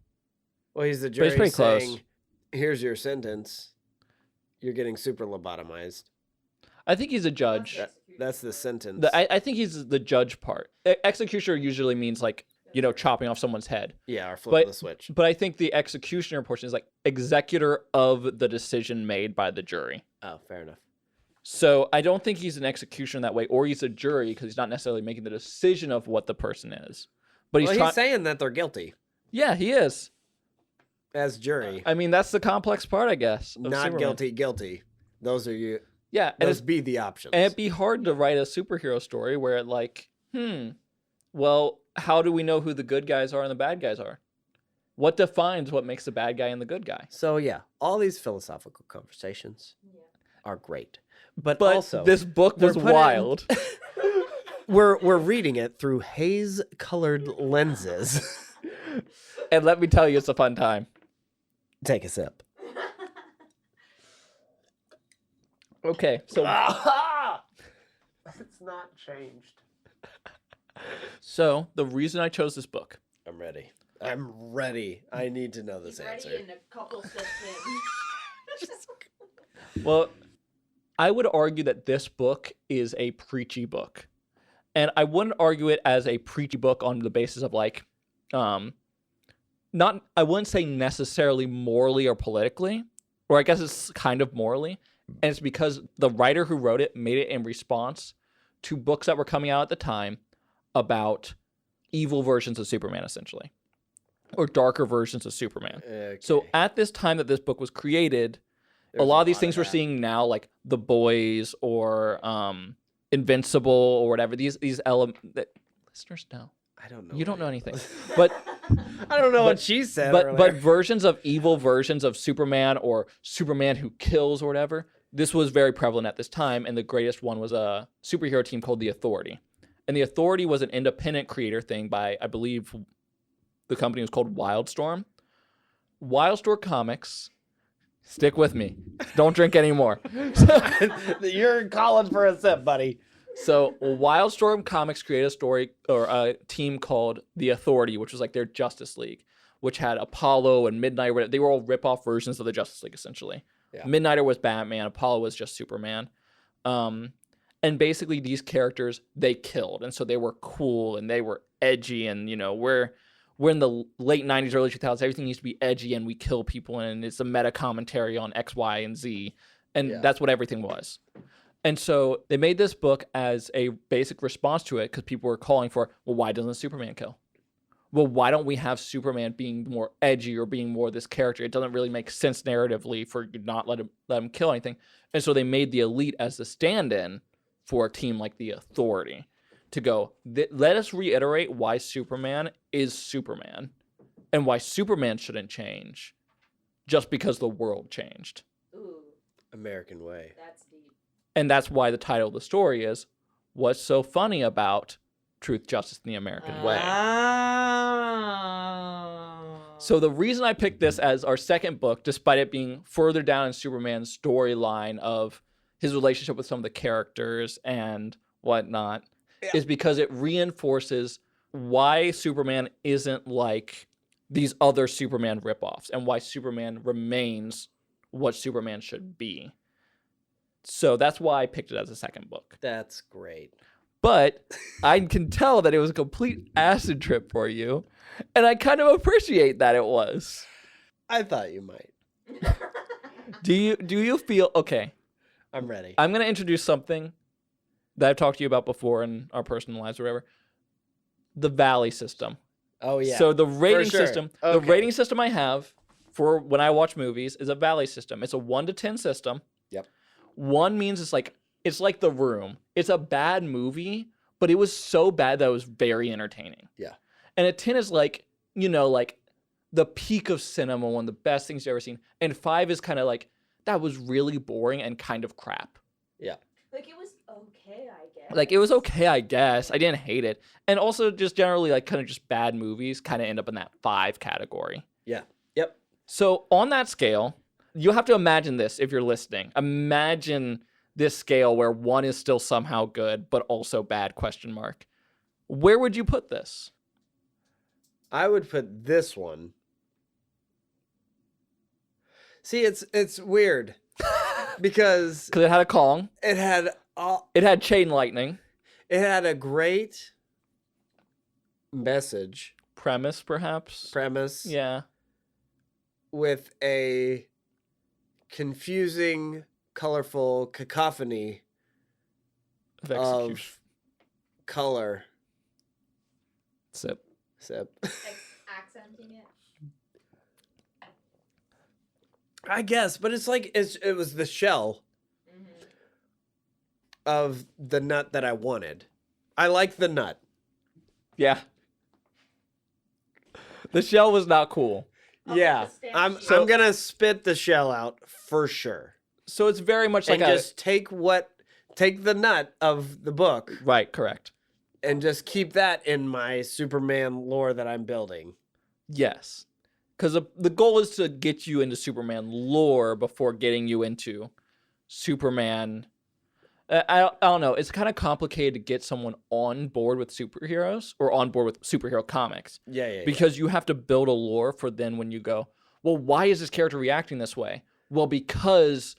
Well, he's the But jury he's pretty saying, close. here's your sentence. You're getting super lobotomized. I think he's a judge. That's the sentence. I think he's the judge part. Executioner usually means like, chopping off someone's head. Yeah, or flipping the switch. But I think the executioner portion is like executor of the decision made by the jury. Oh, fair enough. So I don't think he's an executioner that way, or he's a jury because he's not necessarily making the decision of what the person is. But he's saying that they're guilty. Yeah, he is. As jury. I mean, that's the complex part, I guess. Not Superman. guilty. Those are you. Yeah. Those be the options. And it'd be hard to write a superhero story where it like, well, how do we know who the good guys are and the bad guys are? What defines what makes the bad guy and the good guy? So yeah, all these philosophical conversations are great. But also, this book was wild. We're reading it through Haze Colored Lenses. And let me tell you, it's a fun time. Take a sip. Okay, so it's not changed. So the reason I chose this book. I'm ready. I need to know this answer. Ready in a couple steps in. Well, I would argue that this book is a preachy book. And I wouldn't argue it as a preachy book on the basis of like, I wouldn't say necessarily morally or politically, or I guess it's kind of morally. And it's because the writer who wrote it made it in response to books that were coming out at the time about evil versions of Superman, essentially, or darker versions of Superman. Okay. So at this time that this book was created, a lot of these things we're seeing now, like The Boys or Invincible or whatever, these elements that listeners know. I don't know. You don't know anything. But I don't know what she said. But versions of evil versions of Superman or Superman who kills or whatever, this was very prevalent at this time. And the greatest one was a superhero team called The Authority. And The Authority was an independent creator thing by, I believe, the company was called Wildstorm. Wildstorm Comics. Stick with me. Don't drink anymore. You're calling for a sip, buddy. So Wildstorm Comics created a story or a team called The Authority, which was like their Justice League, which had Apollo and Midnight. They were all rip-off versions of the Justice League, essentially. Yeah. Midnighter was Batman. Apollo was just Superman. And basically these characters, they killed. And so they were cool and they were edgy. And, we're in the late 90s, early 2000s. Everything used to be edgy and we kill people. And it's a meta commentary on X, Y, and Z. And that's what everything was. And so they made this book as a basic response to it because people were calling for, well, why doesn't Superman kill? Well, why don't we have Superman being more edgy or being more this character? It doesn't really make sense narratively for you not let him kill anything. And so they made the Elite as the stand-in for a team like the Authority to go, let us reiterate why Superman is Superman and why Superman shouldn't change just because the world changed. Ooh. American way. That's deep. And that's why the title of the story is What's So Funny About Truth, Justice, and the American Way. So the reason I picked this as our second book, despite it being further down in Superman's storyline of his relationship with some of the characters and whatnot, is because it reinforces why Superman isn't like these other Superman ripoffs and why Superman remains what Superman should be. So that's why I picked it as a second book. That's great. But I can tell that it was a complete acid trip for you. And I kind of appreciate that it was. I thought you might. Do you feel... Okay. I'm ready. I'm going to introduce something that I've talked to you about before in our personal lives or whatever. The Valley system. Oh, yeah. So the rating system... Okay. The rating system I have for when I watch movies is a Valley system. It's a 1 to 10 system. Yep. 1 means it's like The Room. It's a bad movie, but it was so bad that it was very entertaining. Yeah. And a 10 is like, like the peak of cinema, one of the best things you've ever seen. And 5 is kind of like, that was really boring and kind of crap. Yeah. Like, it was okay, I guess. Like, it was okay, I guess. I didn't hate it. And also just generally, like, kind of just bad movies kind of end up in that 5 category. Yeah. Yep. So on that scale... You have to imagine this if you're listening. Imagine this scale where 1 is still somehow good, but also bad, ? Where would you put this? I would put this one. See, it's weird. because Because it had a Kong. it had It had chain lightning. it had a great message Premise, perhaps. premise Yeah. with a confusing, colorful cacophony Of execution. of color. Sip. Accenting it. I guess, but it's like it was the shell of the nut that I wanted. I like the nut. Yeah. The shell was not cool. Yeah, I'm gonna spit the shell out for sure. So it's very much like And just take the nut of the book Right, correct. and just keep that in my Superman lore that I'm building. Yes. Because the goal is to get you into Superman lore before getting you into Superman. I don't know. It's kind of complicated to get someone on board with superheroes or on board with superhero comics. Yeah. Because you have to build a lore for then when you go, well, why is this character reacting this way? Well, because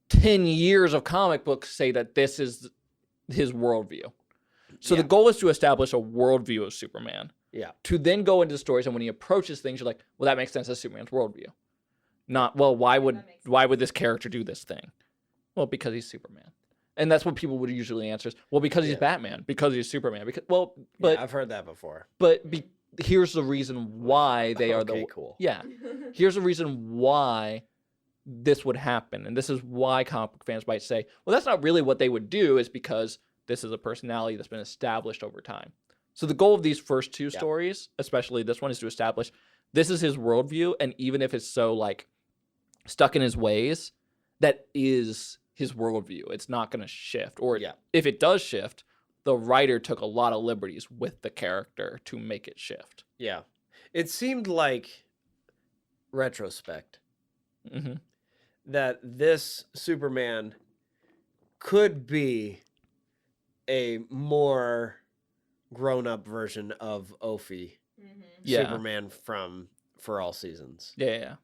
10 years of comic books say that this is his worldview. So the goal is to establish a worldview of Superman. Yeah. To then go into stories, and when he approaches things, you're like, well, that makes sense as Superman's worldview. Not, well, why would this character do this thing? Well, because he's Superman. And that's what people would usually answer is, well, because he's Batman, because he's Superman. But I've heard that before. here's the reason why they are Okay, cool. Yeah. Here's the reason why this would happen. And this is why comic book fans might say, well, that's not really what they would do, is because this is a personality that's been established over time. So the goal of these first two stories, especially this one, is to establish this is his worldview. And even if it's so like stuck in his ways, that is his worldview. It's not going to shift. Or if it does shift, the writer took a lot of liberties with the character to make it shift. Yeah. It seemed like retrospect that this Superman could be a more grown-up version of Ophi, Superman from For All Seasons. Yeah.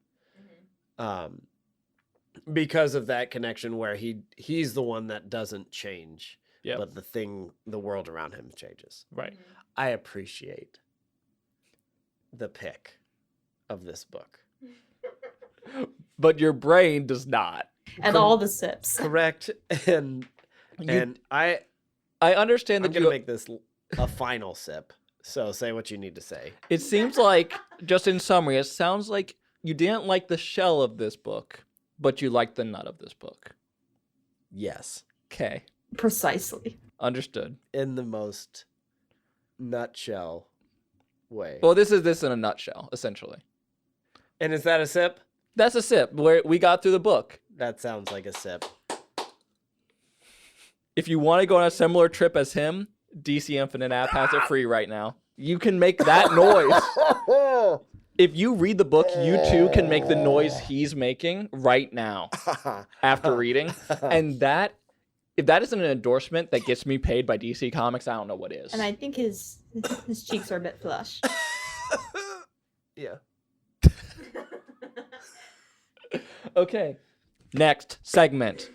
Because of that connection where he's the one that doesn't change, but the world around him changes. Right. I appreciate the pick of this book. But your brain does not. And all the sips. Correct. And I understand that I'm gonna make this a final sip. So say what you need to say. It seems like, just in summary, it sounds like you didn't like the shell of this book, but you liked the nut of this book. Yes. Okay. Precisely. Understood. In the most nutshell way. Well, this is this in a nutshell, essentially. And is that a sip? That's a sip. Where we got through the book. That sounds like a sip. If you want to go on a similar trip as him, DC Infinite app has it free right now. You can make that noise. If you read the book, you too can make the noise he's making right now after reading. And that, if that isn't an endorsement that gets me paid by DC Comics, I don't know what is. And I think his cheeks are a bit flush. Yeah. Okay. Next segment.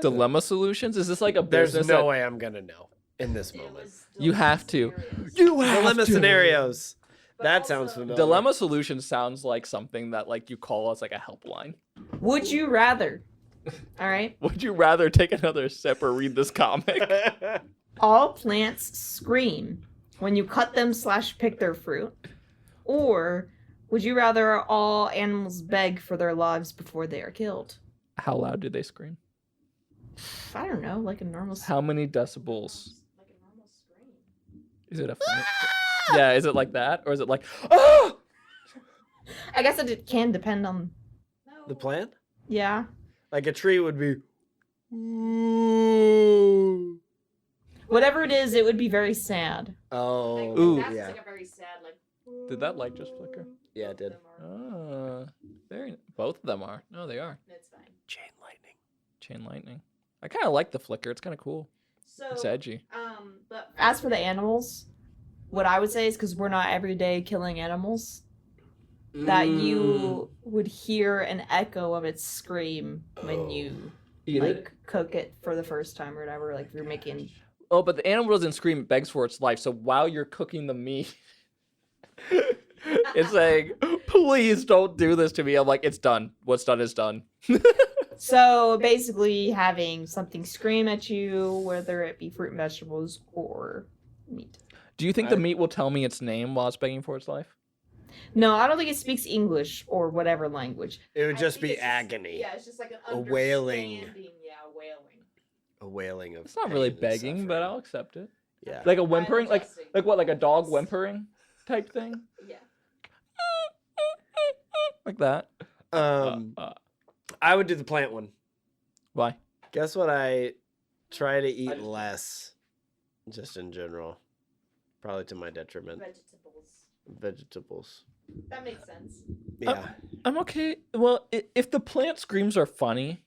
Dilemma solutions? Is this like a business? There's no way I'm gonna know in this moment. You have to. You have Dilemma to. scenarios. That sounds familiar. Dilemma solutions sounds like something that like you call as like a helpline. Would you rather? All right. Would you rather take another sip or read this comic? All plants scream when you cut them / pick their fruit, or would you rather all animals beg for their lives before they are killed? How loud do they scream? I don't know, like a normal. How many decibels? Like a normal scream. Is it a funny? Yeah, is it like that, or is it like ah? I guess it can depend on. The plant? Yeah. Like a tree would be. Whatever it is, it would be very sad. Oh. Ooh. That's Yeah. like a very sad, like. Did that light just flicker? Yeah, it did. Both of them are. No, they are. It's fine. Chain lightning. Chain lightning. I kind of like the flicker. It's kind of cool. So, It's edgy. But as for the animals, what I would say is because we're not every day killing animals, that you would hear an echo of its scream when you Eat like it? cook it for the first time or whatever. Like if you're making. Oh, but the animal doesn't scream, it begs for its life. So while you're cooking the meat, it's saying, please don't do this to me. I'm like, it's done. What's done is done. So basically, having something scream at you, whether it be fruit and vegetables or meat. Do you think the meat will tell me its name while it's begging for its life? No, I don't think it speaks English or whatever language. It would just I think be it's agony. Yeah, it's just like an A wailing. understanding. Yeah, wailing. A wailing of It's not really pain and begging, but suffering. I'll accept it. Yeah. Like a whimpering, like adjusting. what, like a dog whimpering type thing, Yeah. like that. I would do the plant one. Why? Guess what? I try to eat less, just in general. Probably to my detriment. Vegetables. That makes sense. Yeah. I'm okay. Well, if the plant screams are funny.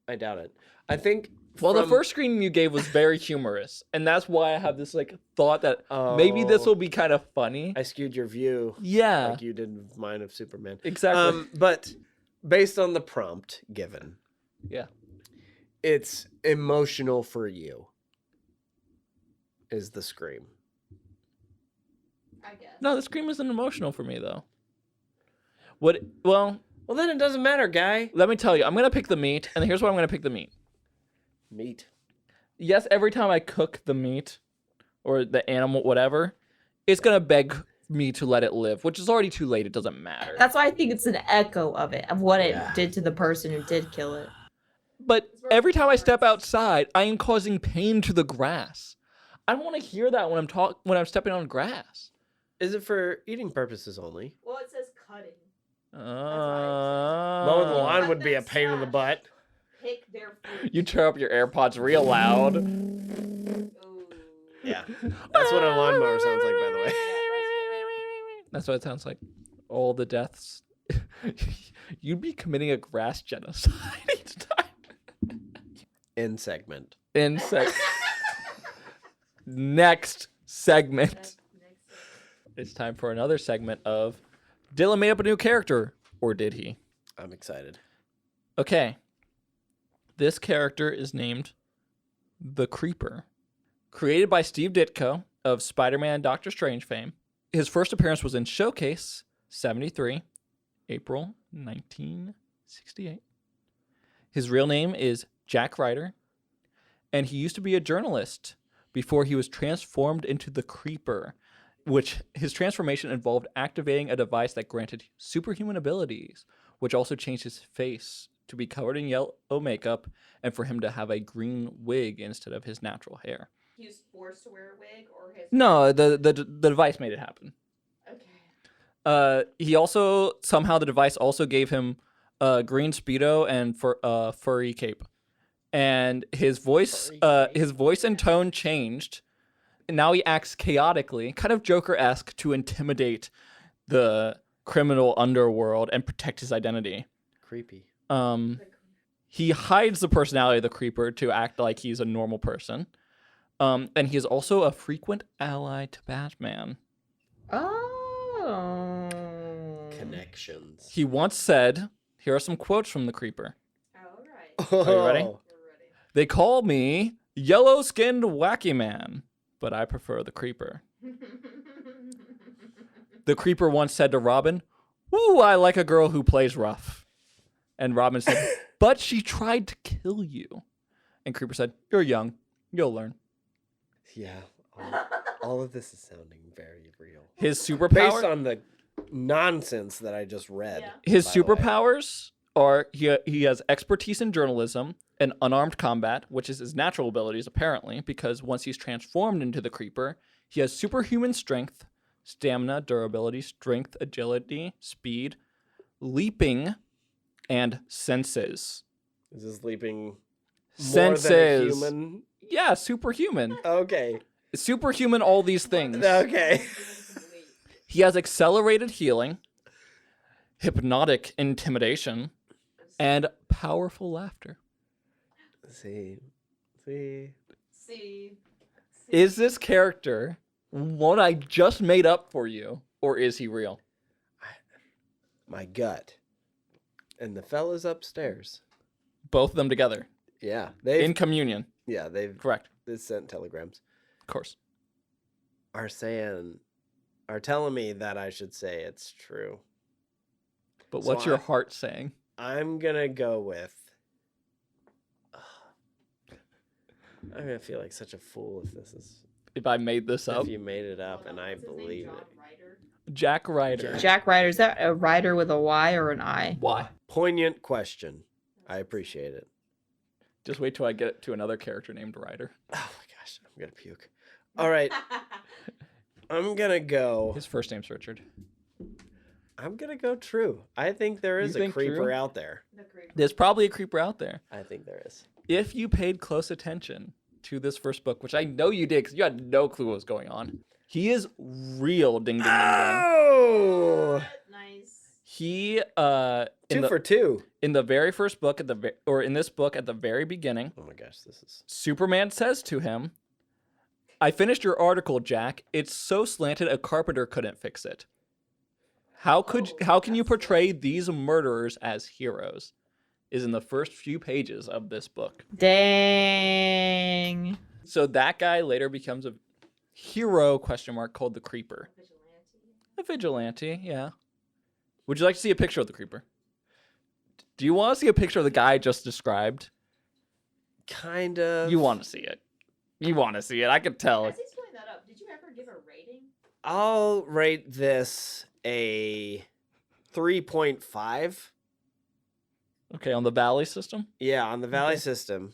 I doubt it. I think. Well, the first scream you gave was very humorous, and that's why I have this like thought that maybe this will be kind of funny. I skewed your view. Yeah, Like you did mine of Superman. exactly. But based on the prompt given, Yeah. it's emotional for you. Is the scream? I guess. No, the scream isn't emotional for me though. What? Well, Well, then it doesn't matter, guy. let me tell you. I'm gonna pick the meat, and here's why I'm gonna pick the meat. Meat. Yes, every time I cook the meat or the animal, whatever, it's gonna beg me to let it live, which is already too late. It doesn't matter. That's why I think it's an echo of it, of what it Yeah. did to the person who did kill it. But every time I step outside, I am causing pain to the grass. I don't want to hear that when I'm stepping on grass. Is it for eating purposes only? Well, it says cutting. Mowing the lawn would be a pain in the butt. Pick their fruit. You turn up your AirPods real loud. Ooh. Yeah. That's what a lawnmower sounds like, by the way. That's what it sounds like. All the deaths. You'd be committing a grass genocide each time. End segment. Insect. Next segment. It's time for another segment of Dylan made up a new character, or did he? I'm excited. Okay. This character is named The Creeper. Created by Steve Ditko of Spider-Man and Doctor Strange fame. His first appearance was in Showcase 73, April 1968. His real name is Jack Ryder, and he used to be a journalist before he was transformed into the Creeper, which his transformation involved activating a device that granted superhuman abilities, which also changed his face to be covered in yellow makeup and for him to have a green wig instead of his natural hair. He was forced to wear a wig, or his. No, the device made it happen. Okay. He also somehow the device also gave him a green speedo and furry cape, and his voice and tone changed. And now he acts chaotically, kind of Joker-esque, to intimidate the criminal underworld and protect his identity. Creepy. He hides the personality of the Creeper to act like he's a normal person. And he is also a frequent ally to Batman. Oh. Connections. He once said, here are some quotes from the Creeper. All right. Are you ready? We're ready. They call me yellow-skinned wacky man, but I prefer the Creeper. The Creeper once said to Robin, "Ooh, I like a girl who plays rough." And Robin said, "But she tried to kill you." And Creeper said, "You're young. You'll learn." Yeah. All of this is sounding very real. His Based superpower, on the nonsense that I just read. Yeah. his by the way. superpowers are he has expertise in journalism and unarmed combat, which is his natural abilities apparently, because once he's transformed into the Creeper, he has superhuman strength, stamina, durability, strength, agility, speed, leaping, and senses. Is this leaping more Senses. than a human? Yeah, superhuman. Okay. Superhuman, all these things. Okay. He has accelerated healing, hypnotic intimidation, and powerful laughter. See. See. Is this character one I just made up for you, or is he real? my gut, and the fellas upstairs. Both of them together Yeah, in communion. they've Correct. sent telegrams. Of course. Are telling me that I should say it's true. But So what's your heart saying? I'm gonna go with. I'm gonna feel like such a fool If I made this up, if you made it up and I believe it. Jack Ryder. Jack Ryder. Is that a Ryder with a Y or an I? Why? Poignant question. I appreciate it. Just wait till I get to another character named Ryder. Oh my gosh, I'm gonna puke. All right, I'm gonna go. His first name's Richard. I'm gonna go true. I think there is You a think creeper true? out there. There's probably a creeper out there. I think there is. If you paid close attention to this first book, which I know you did because you had no clue what was going on, he is real ding ding ding ding. Oh, Nice. He two for two. in the very first book in this book at the very beginning, Oh my gosh, this is. Superman says to him, "I finished your article, Jack. It's so slanted a carpenter couldn't fix it. How can you portray these murderers as heroes?" Is in the first few pages of this book. Dang. So that guy later becomes a hero ? Called the Creeper. A vigilante, yeah. Would you like to see a picture of the Creeper? Do you want to see a picture of the guy I just described? Kind of. You want to see it. You want to see it. I could tell. As he's pulling that up, did you ever give a rating? I'll rate this a 3.5. Okay, on the Valley system. Yeah, on the Valley system.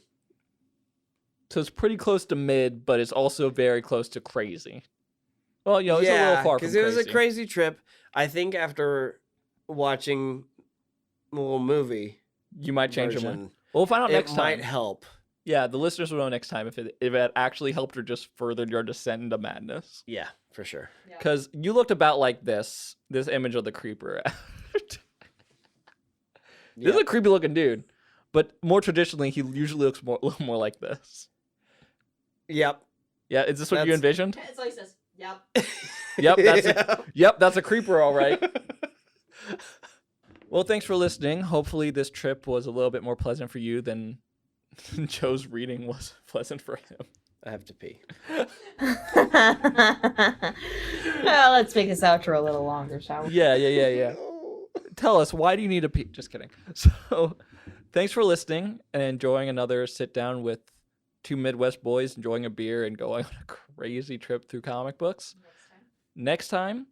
So it's pretty close to mid, but it's also very close to crazy. Well, it's a little far from because crazy. it was a crazy trip. I think after watching the little movie, You might change your version, mind. We'll find out it next time. might help. Yeah, the listeners will know next time if it actually helped or just furthered your descent into madness. Yeah, for sure. Because you looked about like this image of the Creeper. This is a creepy looking dude, but more traditionally, he usually looks a little more like this. Yep. Yeah, is this what you envisioned? So he says, yep. Yep, that's a creeper, all right. Well, thanks for listening. Hopefully, this trip was a little bit more pleasant for you than Joe's reading was pleasant for him. I have to pee. Well, let's make this outro a little longer, shall we? Yeah. Tell us, why do you need a pee? Just kidding. So, thanks for listening and enjoying another sit down with two Midwest boys enjoying a beer and going on a crazy trip through comic books. Next time,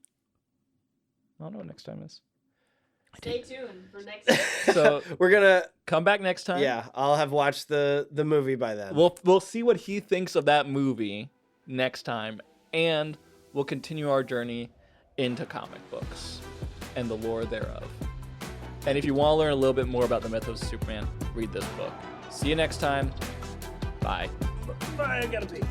I don't know what next time is. Stay tuned for next time. So We're gonna come back next time. Yeah, I'll have watched the movie by then. We'll see what he thinks of that movie next time, and we'll continue our journey into comic books and the lore thereof. And if you want to learn a little bit more about the mythos of Superman, read this book. See you next time. Bye. Bye, I gotta pee.